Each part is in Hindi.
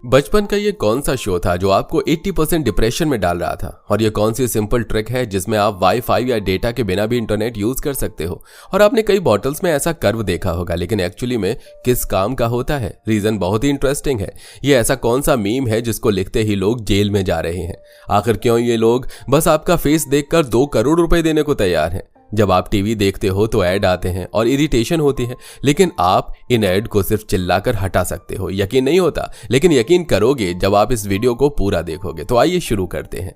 बचपन का ये कौन सा शो था जो आपको 80% डिप्रेशन में डाल रहा था? और ये कौन सी सिंपल ट्रिक है जिसमें आप वाईफाई या डेटा के बिना भी इंटरनेट यूज कर सकते हो? और आपने कई बॉटल्स में ऐसा कर्व देखा होगा, लेकिन एक्चुअली में किस काम का होता है? रीजन बहुत ही इंटरेस्टिंग है। ये ऐसा कौन सा मीम है जिसको लिखते ही लोग जेल में जा रहे हैं? आखिर क्यों ये लोग बस आपका फेस देखकर 2 करोड़ रुपए देने को तैयार हैं? जब आप टीवी देखते हो तो ऐड आते हैं और इरिटेशन होती है, लेकिन आप इन ऐड को सिर्फ चिल्लाकर हटा सकते हो। यकीन नहीं होता, लेकिन यकीन करोगे जब आप इस वीडियो को पूरा देखोगे। तो आइए शुरू करते हैं।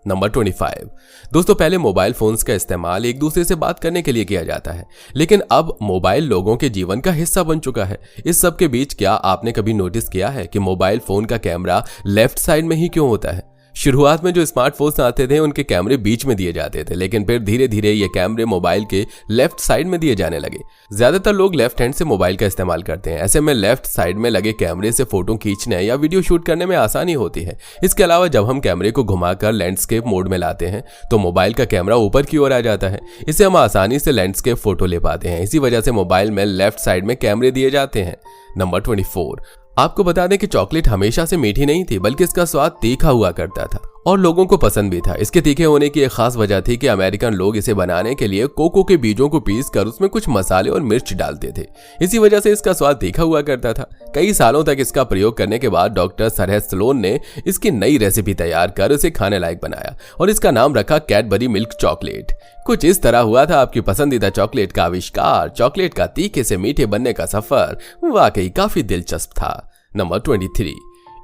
नंबर 25। दोस्तों, पहले मोबाइल फोन्स का इस्तेमाल एक दूसरे से बात करने के लिए किया जाता है, लेकिन अब मोबाइल लोगों के जीवन का हिस्सा बन चुका है। इस सब के बीच क्या आपने कभी नोटिस किया है कि मोबाइल फोन का कैमरा लेफ्ट साइड में ही क्यों होता है? शुरुआत में जो स्मार्टफोन्स आते थे उनके कैमरे बीच में दिए जाते थे, लेकिन फिर धीरे धीरे ये कैमरे मोबाइल के लेफ्ट साइड में दिए जाने लगे। ज्यादातर लोग लेफ्ट हैंड से मोबाइल का इस्तेमाल करते हैं। ऐसे में लेफ्ट साइड में लगे कैमरे से फोटो खींचने या वीडियो शूट करने में आसानी होती है। इसके अलावा जब हम कैमरे को घुमाकर लैंडस्केप मोड में लाते हैं तो मोबाइल का कैमरा ऊपर की ओर आ जाता है। इससे हम आसानी से लैंडस्केप फोटो ले पाते हैं। इसी वजह से मोबाइल में लेफ्ट साइड में कैमरे दिए जाते हैं। नंबर 24। आपको बता दें कि चॉकलेट हमेशा से मीठी नहीं थी, बल्कि इसका स्वाद तीखा हुआ करता था और लोगों को पसंद भी था। इसके तीखे होने की एक खास वजह थी कि अमेरिकन लोग इसे बनाने के लिए कोको के बीजों को पीसकर उसमें कुछ मसाले और मिर्च डालते थे। इसी वजह से इसका स्वाद तीखा हुआ करता था। कई सालों तक इसका प्रयोग करने के बाद डॉक्टर सरह स्लोन ने इसकी नई रेसिपी तैयार कर उसे खाने लायक बनाया और इसका नाम रखा कैडबरी मिल्क चॉकलेट। कुछ इस तरह हुआ था आपकी पसंदीदा चॉकलेट का आविष्कार। चॉकलेट का तीखे से मीठे बनने का सफर वाकई काफी दिलचस्प था। नंबर 23।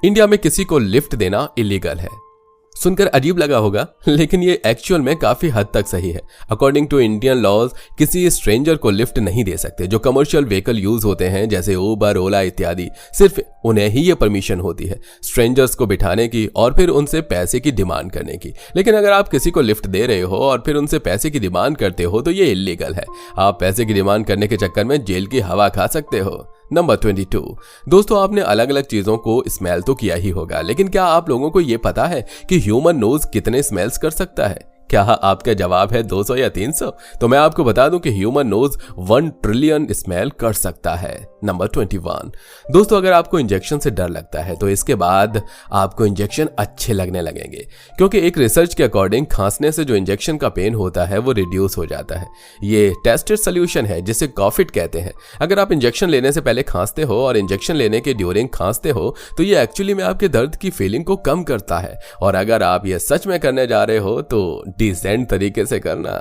इंडिया में किसी को लिफ्ट देना इलीगल है। सुनकर अजीब लगा होगा, लेकिन ये एक्चुअल में काफी हद तक सही है। अकॉर्डिंग टू इंडियन लॉज किसी स्ट्रेंजर को लिफ्ट नहीं दे सकते। जो कमर्शियल व्हीकल यूज होते हैं जैसे उबर, ओला इत्यादि, सिर्फ उन्हें ही ये परमिशन होती है स्ट्रेंजर्स को बिठाने की और फिर उनसे पैसे की डिमांड करने की। लेकिन अगर आप किसी को लिफ्ट दे रहे हो और फिर उनसे पैसे की डिमांड करते हो तो ये इलीगल है। आप पैसे की डिमांड करने के चक्कर में जेल की हवा खा सकते हो। नंबर 22। दोस्तों, आपने अलग अलग चीजों को स्मेल तो किया ही होगा, लेकिन क्या आप लोगों को यह पता है कि ह्यूमन नोज कितने स्मेल्स कर सकता है? क्या आपका जवाब है 200 या 300? तो मैं आपको बता दूं कि ह्यूमन नोज 1 ट्रिलियन स्मेल कर सकता है। नंबर 21। दोस्तों, अगर आपको इंजेक्शन से डर लगता है तो इसके बाद आपको इंजेक्शन अच्छे लगने लगेंगे, क्योंकि एक रिसर्च के अकॉर्डिंग खांसने से जो इंजेक्शन का पेन होता है वो रिड्यूस हो जाता है। ये टेस्टेड सोल्यूशन है जिसे कॉफिट कहते हैं। अगर आप इंजेक्शन लेने से पहले खांसते हो और इंजेक्शन लेने के ड्यूरिंग खांसते हो तो ये एक्चुअली में आपके दर्द की फीलिंग को कम करता है। और अगर आप ये सच में करने जा रहे हो तो डिसेंट तरीके से करना।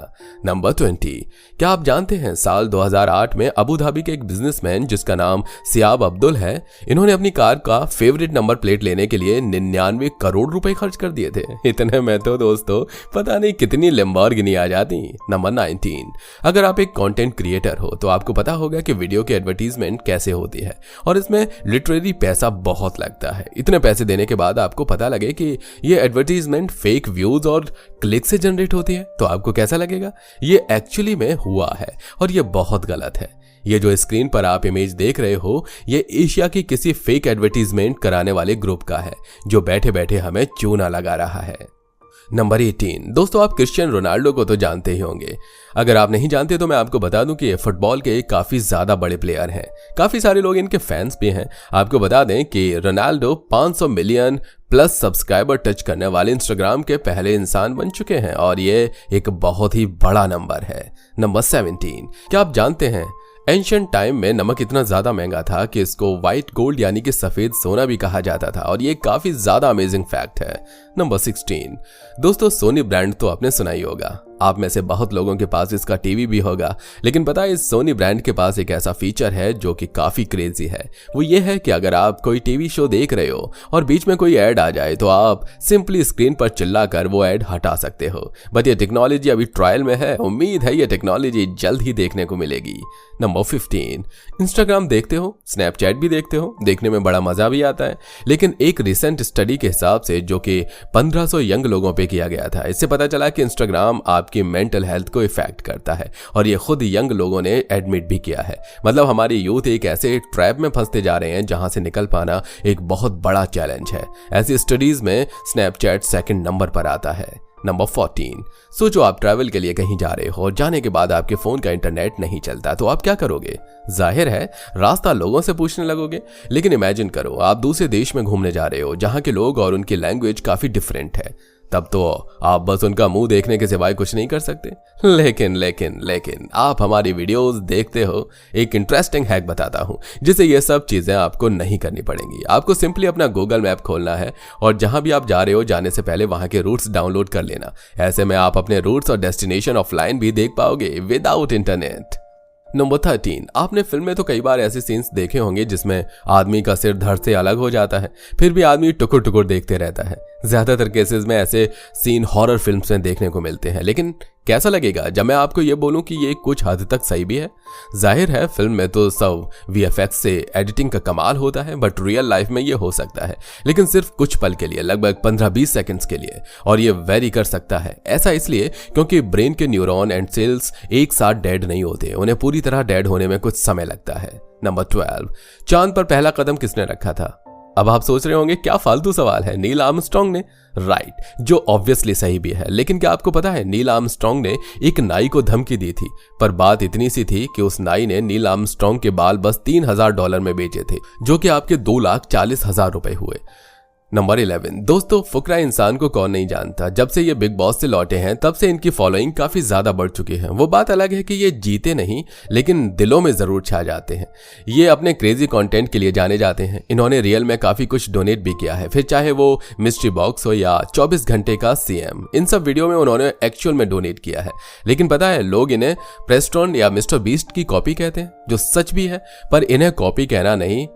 नंबर 20। क्या आप जानते हैं साल 2008 में अबू धाबी के एक बिजनेसमैन जिसका नाम सियाब अब्दुल है, इन्होंने अपनी कार का फेवरेट नंबर प्लेट लेने के लिए 99 करोड़ रुपए खर्च कर दिए थे। इतने में तो दोस्तों पता नहीं कितनी लैम्बोर्गिनी आ जाती। नंबर 19। अगर आप एक कंटेंट क्रिएटर हो तो आपको पता होगा कि वीडियो की एडवर्टीजमेंट कैसे होती है और इसमें लिटरली पैसा बहुत लगता है। इतने पैसे देने के बाद आपको पता लगे कि ये एडवर्टीजमेंट फेक व्यूज और क्लिक से जनरेट होती है तो आपको कैसा लगेगा? ये एक्चुअली में हुआ है और ये बहुत गलत है। ये जो स्क्रीन पर आप इमेज देख रहे हो ये एशिया की किसी फेक एडवर्टीजमेंट कराने वाले ग्रुप का है जो बैठे बैठे हमें चूना लगा रहा है। नंबर 18। दोस्तों, आप क्रिस्टियानो रोनाल्डो को तो जानते ही होंगे। अगर आप नहीं जानते तो मैं आपको बता दूं कि ये फुटबॉल के काफी ज्यादा बड़े प्लेयर हैं। काफी सारे लोग इनके फैंस भी हैं। आपको बता दें कि Ronaldo 500 million plus subscriber touch करने वाले इंस्टाग्राम के पहले इंसान बन चुके हैं और ये एक बहुत ही बड़ा नंबर है। नंबर 17। क्या आप जानते हैं एंशिएंट टाइम में नमक इतना ज्यादा महंगा था कि इसको व्हाइट गोल्ड यानी कि सफेद सोना भी कहा जाता था और ये काफी ज्यादा अमेजिंग फैक्ट है। नंबर 16। दोस्तों, सोनी ब्रांड तो आपने सुना ही होगा। आप में से बहुत लोगों के पास इसका टीवी भी होगा, लेकिन पता है इस सोनी ब्रांड के पास एक ऐसा फीचर है जो कि काफी क्रेजी है। वो ये है कि अगर आप कोई टीवी शो देख रहे हो और बीच में कोई ऐड आ जाए तो आप सिंपली स्क्रीन पर चिल्लाकर वो ऐड हटा सकते हो। बट ये टेक्नोलॉजी अभी ट्रायल में है। उम्मीद है ये टेक्नोलॉजी जल्द ही देखने को मिलेगी। नंबर 15। इंस्टाग्राम देखते हो, स्नैपचैट भी देखते हो, देखने में बड़ा मजा भी आता है, लेकिन एक रिसेंट स्टडी के हिसाब से जो कि 1500 यंग लोगों पे किया गया था, इससे पता चला कि इंस्टाग्राम आपकी मेंटल हेल्थ को इफेक्ट करता है और ये खुद यंग लोगों ने एडमिट भी किया है। मतलब हमारी यूथ एक ऐसे ट्रैप में फंसते जा रहे हैं जहां से निकल पाना एक बहुत बड़ा चैलेंज है। ऐसी स्टडीज में स्नैपचैट सेकंड नंबर पर आता है। नंबर 14, सोचो आप ट्रैवल के लिए कहीं जा रहे हो और जाने के बाद आपके फोन का इंटरनेट नहीं चलता, तो आप क्या करोगे? जाहिर है रास्ता लोगों से पूछने लगोगे। लेकिन इमेजिन करो आप दूसरे देश में घूमने जा रहे हो जहां के लोग और उनकी लैंग्वेज काफी डिफरेंट है, तब तो आप बस उनका मुंह देखने के सिवाय कुछ नहीं कर सकते। लेकिन आप हमारी वीडियोस देखते हो, एक इंटरेस्टिंग हैक बताता हूं जिससे ये सब चीजें आपको नहीं करनी पड़ेंगी। आपको सिंपली अपना गूगल मैप खोलना है और जहां भी आप जा रहे हो जाने से पहले वहां के रूट्स डाउनलोड कर लेना। ऐसे में आप अपने रूट्स और डेस्टिनेशन ऑफलाइन भी देख पाओगे विदाउट इंटरनेट। नंबर 13, आपने फिल्म में तो कई बार ऐसे सीन्स देखे होंगे जिसमें आदमी का सिर धड़ से अलग हो जाता है, फिर भी आदमी टुकुर टुकुर देखते रहता है। ज्यादातर केसेस में ऐसे सीन हॉरर फिल्म्स में देखने को मिलते हैं, लेकिन कैसा लगेगा जब मैं आपको ये बोलूं कि ये कुछ हद तक सही भी है? जाहिर है फिल्म में तो सब VFX से एडिटिंग का कमाल होता है, बट रियल लाइफ में ये हो सकता है, लेकिन सिर्फ कुछ पल के लिए, लगभग 15-20 सेकंड्स के लिए। और ये वेरी कर सकता है। ऐसा इसलिए क्योंकि ब्रेन के न्यूरॉन एंड सेल्स एक साथ डेड नहीं होते, उन्हें पूरी तरह डेड होने में कुछ समय लगता है। नंबर 12, चांद पर पहला कदम किसने रखा था? अब आप सोच रहे होंगे क्या फालतू सवाल है, नील आर्मस्ट्रांग ने। राइट, जो ऑब्वियसली सही भी है, लेकिन क्या आपको पता है नील आर्मस्ट्रांग ने एक नाई को धमकी दी थी, पर बात इतनी सी थी कि उस नाई ने नील आर्मस्ट्रांग के बाल बस $3000 में बेचे थे, जो कि आपके 2,40,000 रुपए हुए। नंबर 11, दोस्तों फुकरा इंसान को कौन नहीं जानता। जब से ये बिग बॉस से लौटे हैं तब से इनकी फॉलोइंग काफी ज्यादा बढ़ चुकी है। वो बात अलग है कि ये जीते नहीं, लेकिन दिलों में जरूर छा जाते हैं। ये अपने क्रेजी कंटेंट के लिए जाने जाते हैं। इन्होंने रियल में काफी कुछ डोनेट भी किया है, फिर चाहे वो मिस्ट्री बॉक्स हो या 24 घंटे का CM, इन सब वीडियो में उन्होंने एक्चुअल में डोनेट किया है। लेकिन पता है लोग इन्हें प्रेस्टोन या मिस्टर बीस्ट की कॉपी कहते हैं, जो सच भी है, पर इन्हें कॉपी कहना नहीं,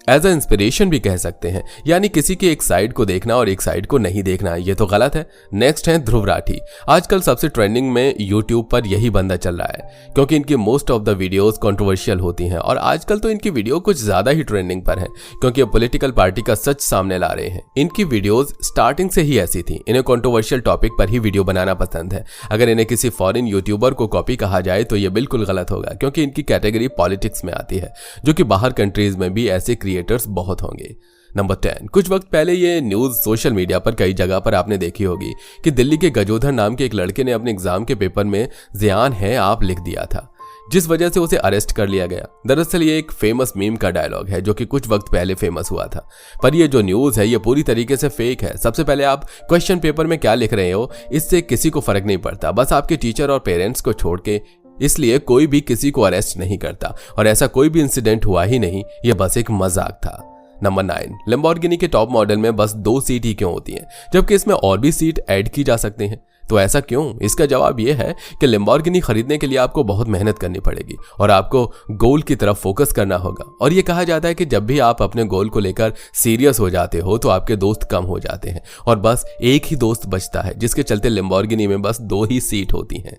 एज अ इंस्पिरेशन भी कह सकते हैं। यानी किसी की एक साइड को देखना और एक साइड को नहीं देखना, ये तो गलत है। नेक्स्ट है ध्रुव राठी। आजकल सबसे ट्रेंडिंग में यूट्यूब पर यही बंदा चल रहा है, क्योंकि इनकी most of the videos controversial होती हैं, और आजकल तो इनकी वीडियो कुछ ज्यादा ही ट्रेंडिंग पर है, क्योंकि अब पॉलिटिकल पार्टी का सच सामने ला रहे हैं। इनकी वीडियोस स्टार्टिंग से ही ऐसी थी, इन्हें कंट्रोवर्शियल टॉपिक पर ही वीडियो बनाना पसंद है। अगर इन्हें किसी फॉरेन यूट्यूबर को कॉपी कहा जाए तो ये बिल्कुल गलत होगा, क्योंकि इनकी कैटेगरी पॉलिटिक्स में आती है, जो कि बाहर कंट्रीज में भी ऐसे क्रिएटर्स बहुत होंगे। नंबर 10, कुछ वक्त पहले ये न्यूज सोशल मीडिया पर कई जगह पर आपने देखी होगी कि दिल्ली के गजोधर नाम के एक लड़के ने अपने एग्जाम के पेपर में ज़ियान है आप लिख दिया था, जिस वजह से उसे अरेस्ट कर लिया गया। दरअसल ये एक फेमस मीम का डायलॉग है जो कि कुछ वक्त पहले फेमस हुआ था, पर ये जो न्यूज है ये पूरी तरीके से फेक है। सबसे पहले आप क्वेश्चन पेपर में क्या लिख रहे हो इससे किसी को फर्क नहीं पड़ता, बस आपके टीचर और पेरेंट्स को छोड़ के, इसलिए कोई भी किसी को अरेस्ट नहीं करता, और ऐसा कोई भी इंसिडेंट हुआ ही नहीं, यह बस एक मजाक था। नंबर 9, लैम्बोर्गिनी के टॉप मॉडल में बस 2 सीट ही क्यों होती हैं, जबकि इसमें और भी सीट ऐड की जा सकते हैं? तो ऐसा क्यों? इसका जवाब यह है कि लैम्बोर्गिनी खरीदने के लिए आपको बहुत मेहनत करनी पड़ेगी और आपको गोल की तरफ फोकस करना होगा। और ये कहा जाता है कि जब भी आप अपने गोल को लेकर सीरियस हो जाते हो तो आपके दोस्त कम हो जाते हैं और बस एक ही दोस्त बचता है, जिसके चलते लैम्बोर्गिनी में बस 2 ही सीट होती हैं।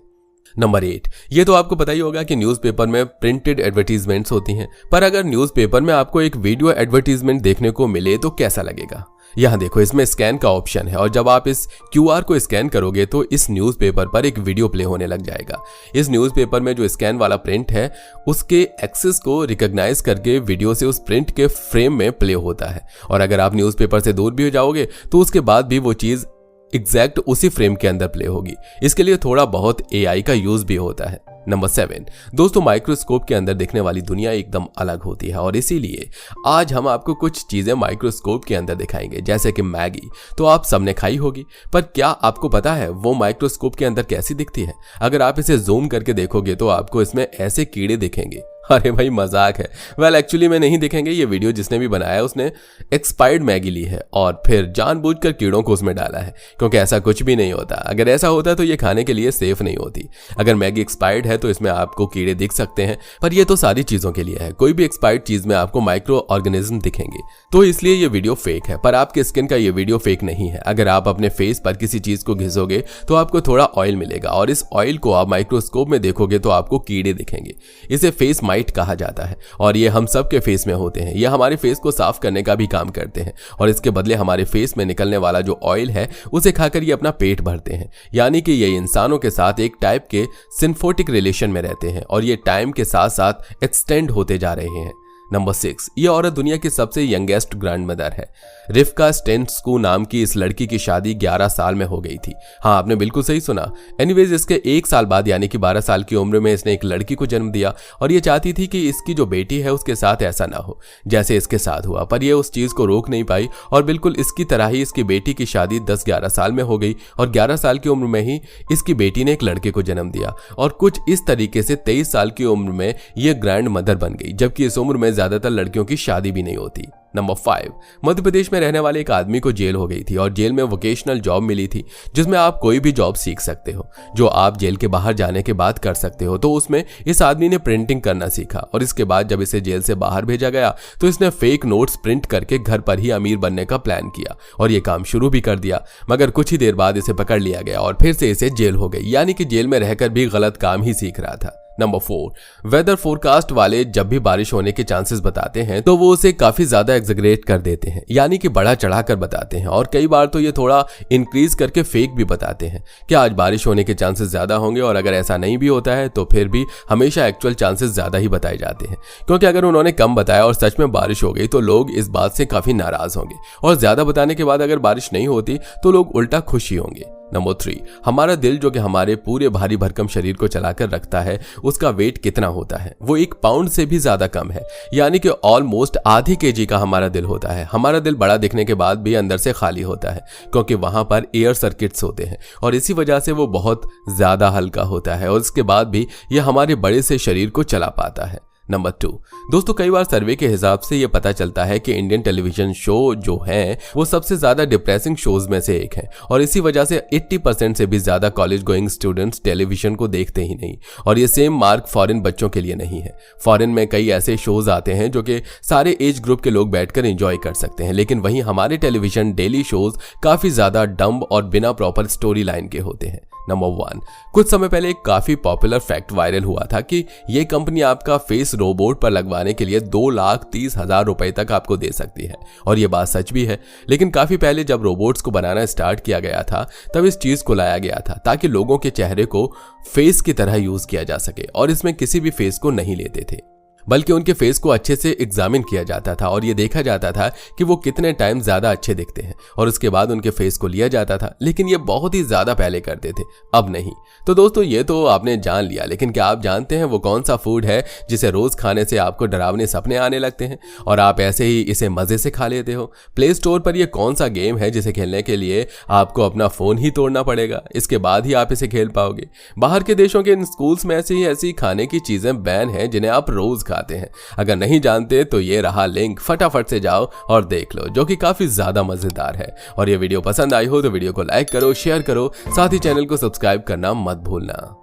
नंबर 8, ये तो आपको पता ही होगा कि न्यूज़पेपर में प्रिंटेड एडवर्टीजमेंट्स होती हैं, पर अगर न्यूज़पेपर में आपको एक वीडियो एडवर्टीजमेंट देखने को मिले तो कैसा लगेगा? यहाँ देखो, इसमें स्कैन का ऑप्शन है और जब आप इस QR को स्कैन करोगे तो इस न्यूज़पेपर पर एक वीडियो प्ले होने लग जाएगा। इस न्यूज़पेपर में जो स्कैन वाला प्रिंट है उसके एक्सेस को रिकॉग्नाइज करके वीडियो से उस प्रिंट के फ्रेम में प्ले होता है, और अगर आप न्यूज़पेपर से दूर भी हो जाओगे तो उसके बाद भी वो चीज़ एग्जैक्ट उसी फ्रेम के अंदर प्ले होगी। इसके लिए थोड़ा बहुत AI का यूज भी होता है। नंबर 7, दोस्तों माइक्रोस्कोप के अंदर दिखने वाली दुनिया एकदम अलग होती है, और इसीलिए आज हम आपको कुछ चीजें माइक्रोस्कोप के अंदर दिखाएंगे, जैसे कि मैगी तो आप सबने खाई होगी, पर क्या आपको पता है वो माइक्रोस्कोप के अंदर कैसी दिखती है? अगर आप इसे जूम करके देखोगे तो आपको इसमें ऐसे कीड़े दिखेंगे। अरे भाई मजाक है। वेल एक्चुअली में नहीं दिखेंगे, ये वीडियो जिसने भी बनाया उसने एक्सपायर्ड मैगी ली है और फिर जानबूझकर कीड़ों को उसमें डाला है, क्योंकि ऐसा कुछ भी नहीं होता। अगर ऐसा होता तो ये खाने के लिए सेफ नहीं होती। अगर मैगी एक्सपायर्ड है तो इसमें आपको कीड़े दिख सकते हैं, पर ये तो सारी चीजों के लिए है। कोई भी एक्सपायर्ड चीज में आपको माइक्रो ऑर्गेनिज्म दिखेंगे, तो इसलिए ये वीडियो फेक है। पर आपके स्किन का ये वीडियो फेक नहीं है। अगर आप अपने फेस पर किसी चीज को घिसोगे तो आपको थोड़ा ऑयल मिलेगा, और इस ऑयल को आप माइक्रोस्कोप में देखोगे तो आपको कीड़े दिखेंगे। इसे फेस माइट कहा जाता है, और ये हम सब के फेस में होते हैं। ये हमारे फेस को साफ करने का भी काम करते हैं, और इसके बदले हमारे फेस में निकलने वाला जो ऑयल है उसे खाकर ये अपना पेट भरते हैं। यानी कि ये इंसानों के साथ एक टाइप के सिम्फोटिक रिलेशन में रहते हैं, और ये टाइम के साथ साथ एक्सटेंड होते जा रहे हैं। नंबर 6, ये औरत दुनिया की सबसे यंगेस्ट ग्रैंड मदर है। रिफ्का स्टेन्स्कू नाम की इस लड़की की शादी 11 साल में हो गई थी। हाँ, आपने बिल्कुल सही सुना। एनीवेज, इसके 1 साल बाद यानी कि 12 साल की उम्र में इसने एक लड़की को जन्म दिया और ये चाहती थी कि इसकी जो बेटी है उसके साथ ऐसा ना हो जैसे इसके साथ हुआ, पर ये उस चीज को रोक नहीं पाई और बिल्कुल इसकी तरह ही इसकी बेटी की शादी 10-11 साल में हो गई और 11 साल की उम्र में ही इसकी बेटी ने एक लड़के को जन्म दिया और कुछ इस तरीके से 23 साल की उम्र में ये ग्रैंड मदर बन गई, जबकि इस उम्र में ज्यादातर लड़कियों की शादी भी नहीं होती। नंबर 5, मध्य प्रदेश में रहने वाले एक आदमी को जेल हो गई थी और जेल में वोकेशनल जॉब मिली थी जिसमें आप कोई भी जॉब सीख सकते हो जो आप जेल के बाहर जाने के बाद कर सकते हो। तो उसमें इस आदमी ने प्रिंटिंग करना सीखा और इसके बाद जब इसे जेल से बाहर भेजा गया तो इसने फेक नोट्स प्रिंट करके घर पर ही अमीर बनने का प्लान किया और ये काम शुरू भी कर दिया, मगर कुछ ही देर बाद इसे पकड़ लिया गया और फिर से इसे जेल हो गई, यानी कि जेल में रहकर भी गलत काम ही सीख रहा था। नंबर 4, वेदर फोरकास्ट वाले जब भी बारिश होने के चांसेस बताते हैं तो वो उसे काफी ज्यादा एग्जैगरेट कर देते हैं, यानी कि बढ़ा चढ़ाकर बताते हैं और कई बार तो ये थोड़ा इंक्रीज करके फेक भी बताते हैं कि आज बारिश होने के चांसेस ज्यादा होंगे, और अगर ऐसा नहीं भी होता है तो फिर भी हमेशा एक्चुअल चांसेस ज्यादा ही बताए जाते हैं, क्योंकि अगर उन्होंने कम बताया और सच में बारिश हो गई तो लोग इस बात से काफी नाराज होंगे और ज्यादा बताने के बाद अगर बारिश नहीं होती तो लोग उल्टा खुशी होंगे। नंबर 3, हमारा दिल जो कि हमारे पूरे भारी भरकम शरीर को चलाकर रखता है उसका वेट कितना होता है? वो 1 पाउंड से भी ज्यादा कम है, यानी कि ऑलमोस्ट आधी केजी का हमारा दिल होता है। हमारा दिल बड़ा दिखने के बाद भी अंदर से खाली होता है क्योंकि वहां पर एयर सर्किट्स होते हैं और इसी वजह से वो बहुत ज्यादा हल्का होता है और इसके बाद भी ये हमारे बड़े से शरीर को चला पाता है। नंबर 2, दोस्तों कई बार सर्वे के हिसाब से ये पता चलता है कि इंडियन टेलीविजन शो जो हैं वो सबसे ज्यादा डिप्रेसिंग शोज में से एक है और इसी वजह से 80% से भी ज्यादा कॉलेज गोइंग स्टूडेंट्स टेलीविजन को देखते ही नहीं, और ये सेम मार्क फॉरेन बच्चों के लिए नहीं है। फॉरेन में कई ऐसे शोज आते हैं जो कि सारे एज ग्रुप के लोग बैठकर एंजॉय कर सकते हैं, लेकिन वहीं हमारे टेलीविजन डेली शोज काफी ज्यादा डम्ब और बिना प्रॉपर स्टोरी लाइन के होते हैं। नंबर 1, कुछ समय पहले एक काफी पॉपुलर फैक्ट वायरल हुआ था कि ये कंपनी आपका फेस रोबोट पर लगवाने के लिए 2,30,000 रुपए तक आपको दे सकती है, और ये बात सच भी है। लेकिन काफी पहले जब रोबोट्स को बनाना स्टार्ट किया गया था तब इस चीज को लाया गया था ताकि लोगों के चेहरे को फेस की तरह यूज किया जा सके, और इसमें किसी भी फेस को नहीं लेते थे बल्कि उनके फेस को अच्छे से एग्जामिन किया जाता था और ये देखा जाता था कि वो कितने टाइम ज्यादा अच्छे दिखते हैं और उसके बाद उनके फेस को लिया जाता था। लेकिन ये बहुत ही ज्यादा पहले करते थे, अब नहीं। तो दोस्तों ये तो आपने जान लिया, लेकिन क्या आप जानते हैं वो कौन सा फूड है जिसे रोज खाने से आपको डरावने सपने आने लगते हैं और आप ऐसे ही इसे मजे से खा लेते हो? प्ले स्टोर पर यह कौन सा गेम है जिसे खेलने के लिए आपको अपना फोन ही तोड़ना पड़ेगा, इसके बाद ही आप इसे खेल पाओगे? बाहर के देशों के इन स्कूल्स में ऐसी खाने की चीजें बैन है जिन्हें आप रोज खाते हैं। अगर नहीं जानते तो ये रहा लिंक, फटाफट से जाओ और देख लो, जो कि काफी ज्यादा मजेदार है। और ये वीडियो पसंद आई हो तो वीडियो को लाइक करो, शेयर करो, साथ ही चैनल को सब्सक्राइब करना मत भूलना।